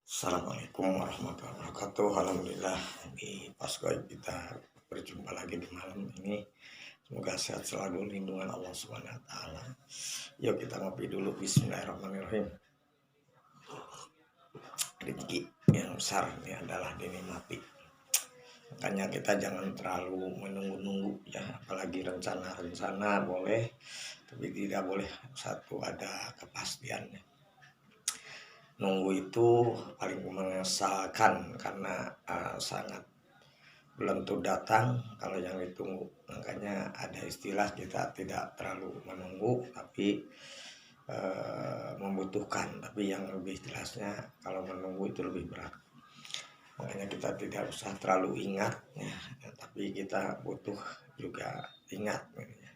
Assalamualaikum warahmatullahi wabarakatuh. Alhamdulillah di Pasca kita berjumpa lagi di malam ini. Semoga sehat selalu, lindungan Allah Subhanahu wa taala. Yuk kita ngopi dulu. Bismillahirrahmanirrahim. Rezeki yang besar ini adalah dinikmati. Makanya kita jangan terlalu menunggu-nunggu ya, apalagi rencana-rencana boleh, tapi tidak boleh satu ada kepastiannya. Nunggu itu paling mengesalkan karena sangat belum tentu datang kalau yang ditunggu. Makanya ada istilah kita tidak terlalu menunggu tapi membutuhkan, tapi yang lebih jelasnya kalau menunggu itu lebih berat. Makanya kita tidak usah terlalu ingat ya, tapi kita butuh juga ingat ya.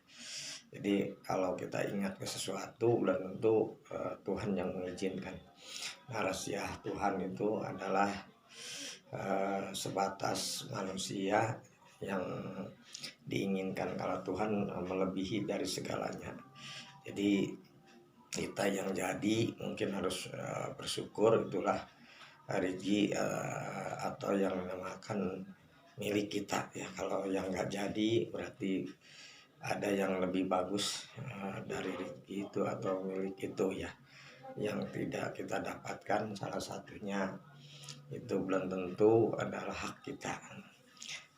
Jadi kalau kita ingat ke sesuatu belum tentu Tuhan yang mengizinkan. Nah, rahasia Tuhan itu adalah sebatas manusia yang diinginkan, kalau Tuhan melebihi dari segalanya. Jadi kita yang jadi mungkin harus bersyukur, itulah rezeki atau yang dinamakan milik kita ya. Kalau yang nggak jadi berarti ada yang lebih bagus dari rezeki itu atau milik itu ya, yang tidak kita dapatkan. Salah satunya itu belum tentu adalah hak kita.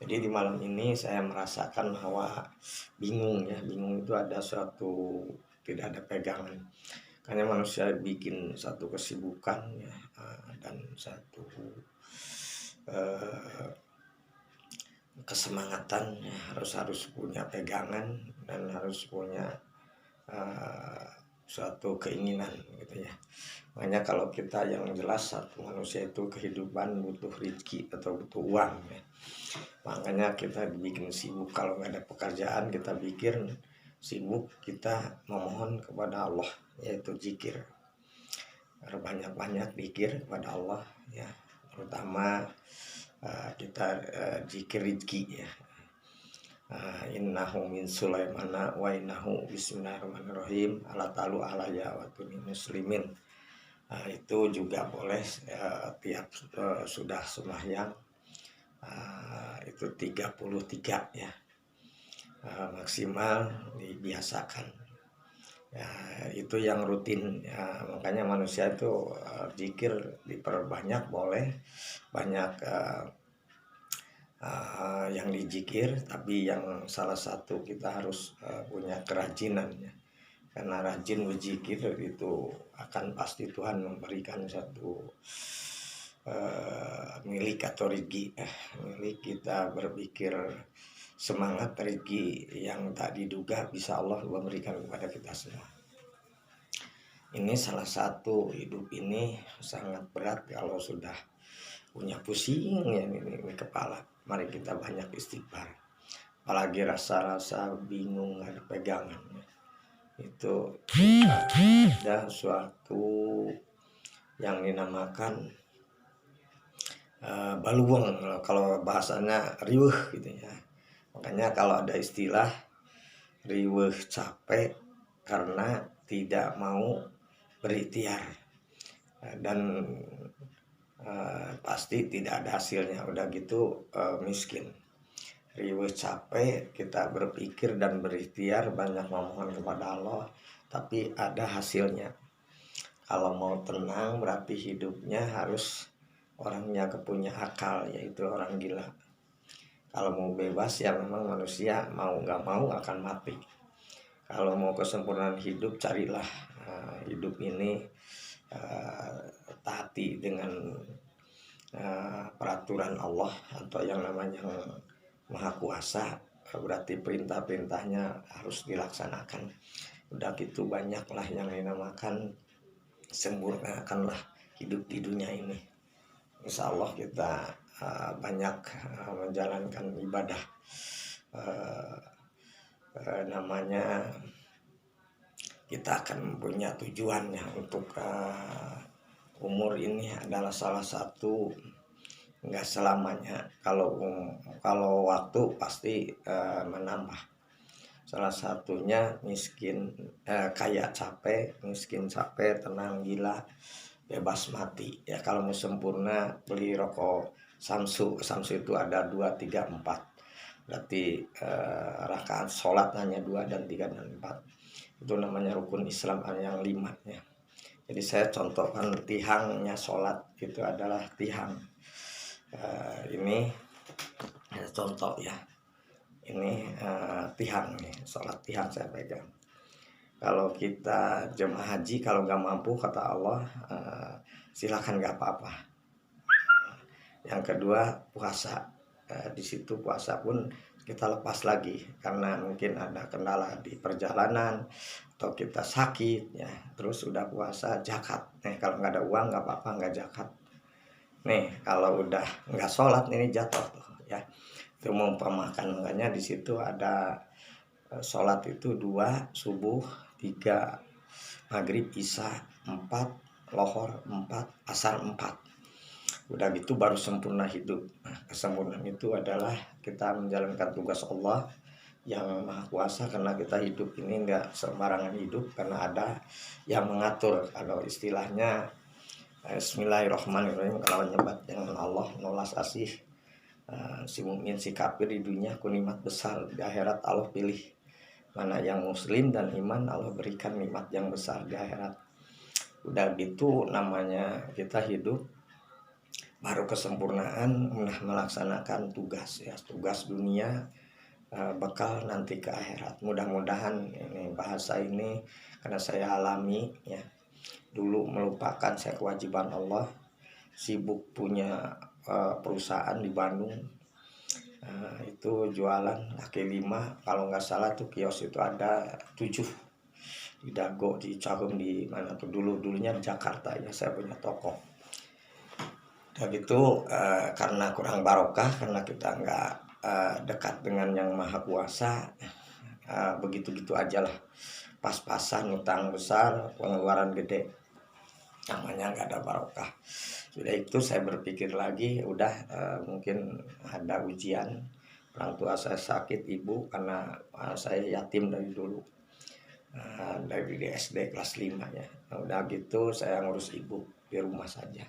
Jadi di malam ini saya merasakan bahwa bingung ya, bingung itu ada suatu tidak ada pegangan. Karena manusia bikin satu kesibukan ya, dan satu kesemangatan ya, harus punya pegangan dan harus punya suatu keinginan gitu ya. Makanya kalau kita yang jelas satu manusia itu kehidupan butuh rezeki atau butuh uang ya. Makanya kita dibikin sibuk, kalau nggak ada pekerjaan kita pikir sibuk, kita memohon kepada Allah yaitu zikir. Banyak-banyak zikir kepada Allah ya, terutama kita zikir rezeki ya. Innahu min Sulaimana wa innahu bismillahirrahmanirrahim ala talu alayya wa tuni muslimin. Itu juga boleh tiap sudah sembahyang itu 33 ya, maksimal dibiasakan ya, itu yang rutin ya. Makanya manusia itu zikir diperbanyak, boleh banyak yang dizikir, tapi yang salah satu kita harus punya kerajinan ya. Karena rajin berzikir itu akan pasti Tuhan memberikan satu milik atau rezeki milik. Kita berpikir semangat, rezeki yang tak diduga bisa Allah memberikan kepada kita semua. Ini salah satu, hidup ini sangat berat kalau sudah punya pusing ya ini kepala. Mari kita banyak istighfar. Apalagi rasa-rasa bingung, ada pegangan ya. Itu ada suatu yang dinamakan baluweng, kalau bahasanya riweuh gitu ya. Makanya kalau ada istilah riweuh capek karena tidak mau berikhtiar dan pasti tidak ada hasilnya, udah gitu miskin. Riweuh capek, kita berpikir dan berikhtiar banyak memohon kepada Allah tapi ada hasilnya. Kalau mau tenang berarti hidupnya harus orangnya kepunya akal, yaitu orang gila. Kalau mau bebas ya memang manusia mau nggak mau akan mati. Kalau mau kesempurnaan hidup, carilah hidup ini taati dengan peraturan Allah atau yang namanya Maha Kuasa. Berarti perintah-perintahnya harus dilaksanakan. Udah gitu banyaklah yang dinamakan sempurnakanlah hidup di dunia ini. Insya Allah kita banyak menjalankan ibadah, namanya kita akan punya tujuannya untuk umur ini adalah salah satu, nggak selamanya. Kalau waktu pasti menambah. Salah satunya miskin kaya capek, miskin capek, tenang gila. bebas mati ya. Kalau mau sempurna beli rokok Samsu. Samsu itu ada 2, 3, 4. Berarti rakaat sholat hanya 2 dan 3 dan 4. Itu namanya rukun Islam yang 5 ya. Jadi saya contohkan tihangnya sholat itu adalah tihang. Ini contoh ya. Ini tihang nih, sholat tihang saya pegang. Kalau kita jemaah haji, kalau nggak mampu kata Allah, silakan nggak apa-apa. Yang kedua puasa, di situ puasa pun kita lepas lagi karena mungkin ada kendala di perjalanan atau kita sakit ya. Terus udah puasa zakat. Nih kalau nggak ada uang nggak apa-apa, nggak zakat. Nih kalau udah nggak sholat ini jatuh tuh ya. Itu mengumpamakan, makanya di situ ada sholat itu 2 subuh, 3 maghrib, isya, 4 lohor, 4 asar, 4. Udah gitu baru sempurna hidup. Nah, kesempurnaan itu adalah kita menjalankan tugas Allah yang maha kuasa, karena kita hidup ini nggak sembarangan hidup, karena ada yang mengatur. Kalau istilahnya Bismillahirrahmanirrahim, kalau nyebat dengan Allah nolas asih. Si mukmin si kafir di dunia ku nikmat besar, di akhirat Allah pilih mana yang muslim dan iman, Allah berikan nikmat yang besar di akhirat. Udah gitu namanya kita hidup baru kesempurnaan melaksanakan tugas ya, tugas dunia bekal nanti ke akhirat. Mudah-mudahan ini bahasa ini karena saya alami ya, dulu melupakan saya kewajiban Allah, sibuk punya perusahaan di Bandung. Itu jualan kaki 5, kalau nggak salah tuh kios itu ada 7 di Dago, di Cakung, di mana tuh dulunya di Jakarta ya, saya punya toko. Dan gitu karena kurang barokah, karena kita nggak dekat dengan yang maha kuasa, begitu-gitu aja lah, pas-pasan, utang besar, pengeluaran gede, namanya nggak ada barokah. Sudah itu saya berpikir lagi, udah mungkin ada ujian. Orang tua saya sakit, ibu, karena saya yatim dari dulu, dari SD kelas 5 ya. Nah, udah gitu saya ngurus ibu di rumah saja.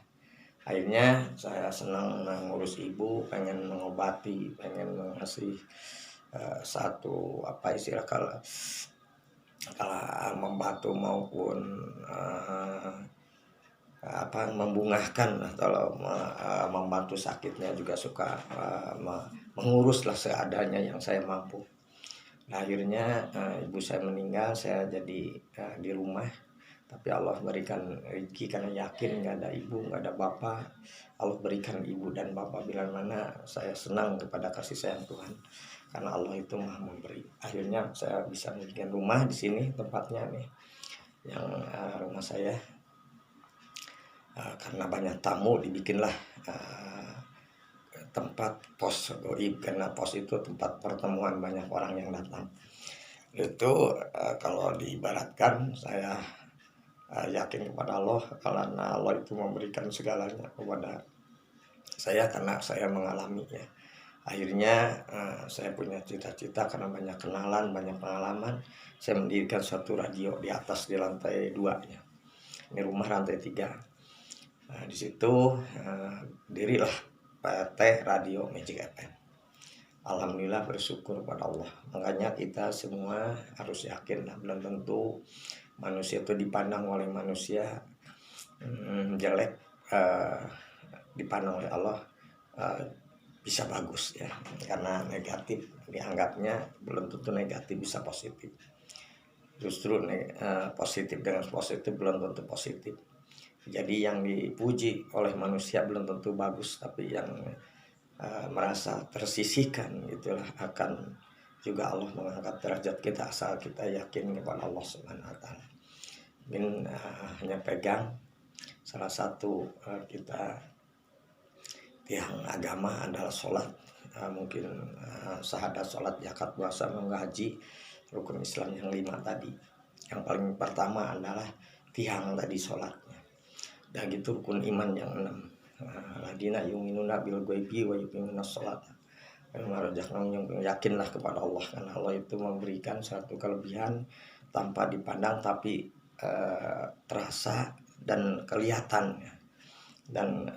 Akhirnya saya senang ngurus ibu, pengen mengobati, pengen mengasih satu apa istilah, kalau membantu maupun membungahkan, kalau membantu sakitnya juga suka mengurus lah seadanya yang saya mampu. Nah, akhirnya ibu saya meninggal, saya jadi di rumah, tapi Allah berikan rezeki karena yakin nggak ada ibu, nggak ada bapak. Allah berikan ibu dan bapak bila mana saya senang kepada kasih sayang Tuhan, karena Allah itu maha memberi. Akhirnya saya bisa membuat rumah di sini, tempatnya nih yang rumah saya. Karena banyak tamu dibikinlah tempat pos goib, karena pos itu tempat pertemuan banyak orang yang datang. Itu kalau diibaratkan saya yakin kepada Allah, karena Allah itu memberikan segalanya kepada saya, karena saya mengalaminya. Akhirnya saya punya cita-cita, karena banyak kenalan, banyak pengalaman, saya mendirikan suatu radio di atas, di lantai 2 ya. Ini rumah lantai 3. Nah, di situ dirilah PT Radio Magic FM. Alhamdulillah, bersyukur pada Allah. Makanya kita semua harus yakin lah, belum tentu manusia itu dipandang oleh manusia jelek, dipandang oleh Allah bisa bagus ya. Karena negatif dianggapnya belum tentu negatif bisa positif. Justru positif dengan positif belum tentu positif. Jadi yang dipuji oleh manusia belum tentu bagus, tapi yang merasa tersisihkan itulah akan juga Allah mengangkat derajat kita, asal kita yakin kepada Allah Subhanahu wa taala. Mungkin hanya pegang salah satu kita tiang agama adalah sholat. Mungkin syahadat, sholat, zakat, puasa, haji, rukun Islam yang 5 tadi. Yang paling pertama adalah tiang tadi, sholatnya. Dan gitu rukun iman yang 6. Ladina yuminuna bil ghaibi wa yuqimuna sholat. Yakinlah kepada Allah, karena Allah itu memberikan satu kelebihan tanpa dipandang, tapi terasa dan kelihatan, dan